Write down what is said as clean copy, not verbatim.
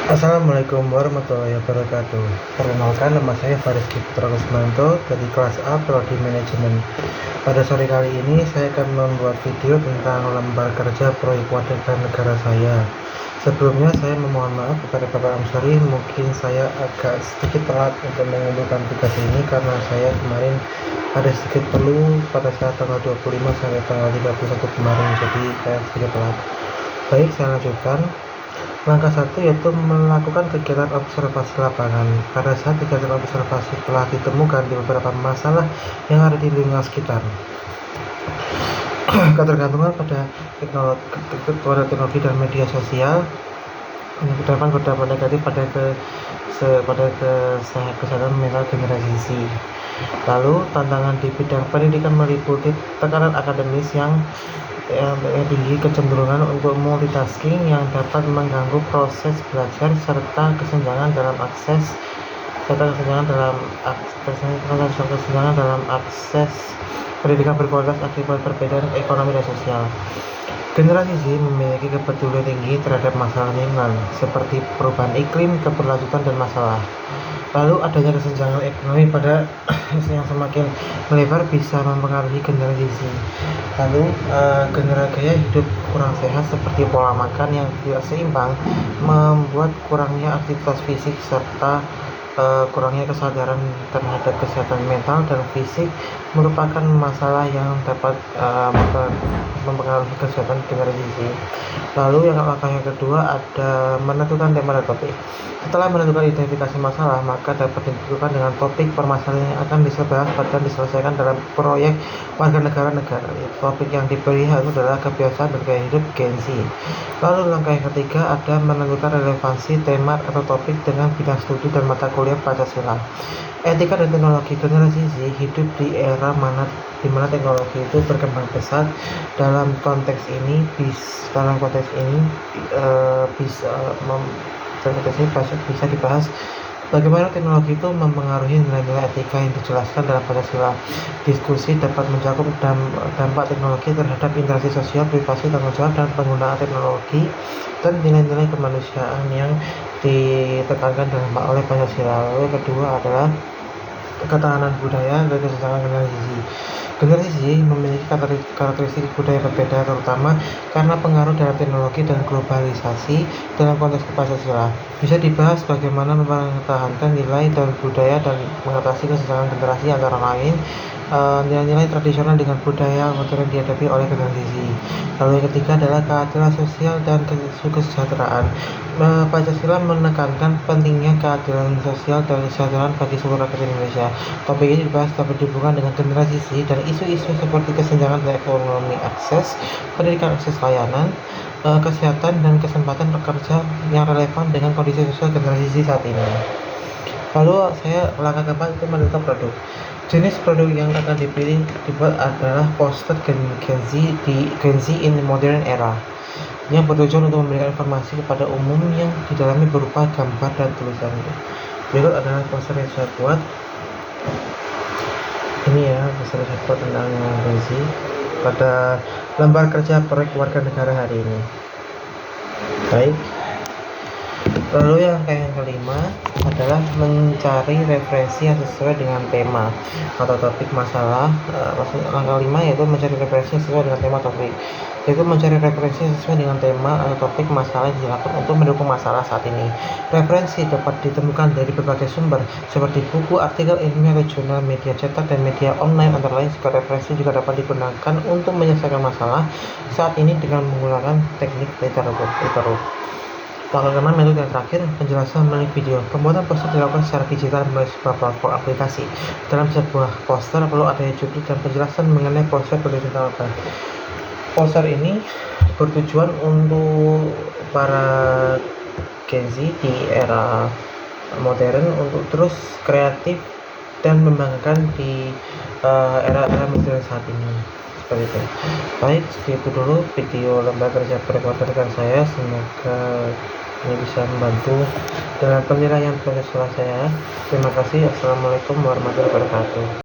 Assalamualaikum warahmatullahi wabarakatuh. Perkenalkan, nama saya Fariski Putra Kusmanto dari kelas A Prodi Manajemen. Pada sore kali ini saya akan membuat video tentang lembar kerja proyek warga negara saya. Sebelumnya saya memohon maaf kepada Bapak Amsari, mungkin saya agak sedikit telat untuk mengumpulkan tugas ini karena saya kemarin ada sedikit perlu pada saat tanggal 25 sampai tanggal 31 kemarin, jadi saya sedikit telat. Baik, saya lanjutkan. Langkah 1 yaitu melakukan kegiatan observasi lapangan. Pada saat kegiatan observasi telah ditemukan di beberapa masalah yang ada di lingkungan sekitar. Ketergantungan pada teknologi dan media sosial menyebabkan berdampak negatif pada kesehatan mental generasi. Lalu tantangan di bidang pendidikan meliputi tekanan akademis yang tinggi, kecenderungan untuk multitasking yang dapat mengganggu proses belajar, serta kesenjangan dalam akses pendidikan berkualitas akibat perbedaan ekonomi dan sosial. Generasi Z memiliki kepedulian tinggi terhadap masalah lingkungan seperti perubahan iklim, keberlanjutan, dan masalah. Lalu adanya kesenjangan ekonomi pada yang semakin melebar bisa mempengaruhi generasi Z. Lalu gaya hidup kurang sehat seperti pola makan yang tidak seimbang membuat kurangnya aktivitas fisik serta kurangnya kesadaran terhadap kesehatan mental dan fisik merupakan masalah yang dapat mempengaruhi kesehatan generasi Z. Lalu langkah yang kedua ada menentukan tema dan topik. Setelah menentukan identifikasi masalah, maka dapat ditentukan dengan topik permasalahan yang akan dibahas dan diselesaikan dalam proyek warga negara. Topik yang dipilih adalah kebiasaan dan gaya hidup Gen Z. Lalu langkah yang ketiga ada menentukan relevansi tema atau topik dengan bidang studi dan mata kuliah Pancasila. Etika dan teknologi. Generasi Z hidup di era di mana teknologi itu berkembang pesat. Dalam konteks ini bisa dibahas bagaimana teknologi itu mempengaruhi nilai-nilai etika yang dijelaskan dalam Pancasila. Diskusi dapat mencakup dampak teknologi terhadap interaksi sosial, privasi, tanggung jawab, dan penggunaan teknologi, dan nilai-nilai kemanusiaan yang ditekankan oleh Pancasila. Lalu kedua adalah ketahanan budaya dan kesenjangan generasi Z. Generasi Z memiliki karakteristik budaya berbeda, terutama karena pengaruh dari teknologi dan globalisasi dalam konteks Pancasila. Bisa dibahas bagaimana mempertahankan nilai dan budaya dan mengatasi kesenjangan generasi, antara lain nilai-nilai tradisional dengan budaya modern dihadapi oleh generasi Z. Lalu yang ketiga adalah keadilan sosial dan kesejahteraan. Pancasila menekankan pentingnya keadilan sosial dan kesejahteraan bagi seluruh rakyat Indonesia. Topik ini dibahas dapat dihubungkan dengan generasi Z dan isu-isu seperti kesenjangan dalam ekonomi, akses pendidikan, akses layanan, kesehatan, dan kesempatan pekerja yang relevan dengan kondisi sosial generasi Z saat ini. Lalu langkah keempat itu menentukan produk. Jenis produk yang akan dibuat adalah poster Gen Z in modern era, yang bertujuan untuk memberikan informasi kepada umum yang di dalamnya berupa gambar dan tulisan. Berikut adalah poster yang saya buat. Ini ya, poster yang saya buat tentang Gen Z pada lembar kerja proyek warga negara hari ini. Baik. Lalu yang kelima adalah mencari referensi yang sesuai dengan tema atau topik masalah. Langkah 5 yaitu mencari referensi yang sesuai dengan tema topik, yaitu mencari referensi yang sesuai dengan tema atau topik masalah yang dilakukan untuk mendukung masalah saat ini. Referensi dapat ditemukan dari berbagai sumber seperti buku, artikel ilmiah, jurnal, media cetak, dan media online, antara lain. Referensi juga dapat digunakan untuk menyelesaikan masalah saat ini dengan menggunakan teknik literatuр. Langkah ke-6 metode yang terakhir, penjelasan melalui video. Pembuatan poster dilakukan secara digital melalui sebuah platform aplikasi. Dalam sebuah poster perlu adanya judul dan penjelasan mengenai poster berisi tentang apa. Poster ini bertujuan untuk para Gen Z di era modern untuk terus kreatif dan membanggakan di era-era modern saat ini. Seperti itu. Baik, segitu dulu video lembar kerja perkuatan saya. Semoga ini bisa membantu dalam penilaian Pancasila saya. Terima kasih. Assalamualaikum warahmatullahi wabarakatuh.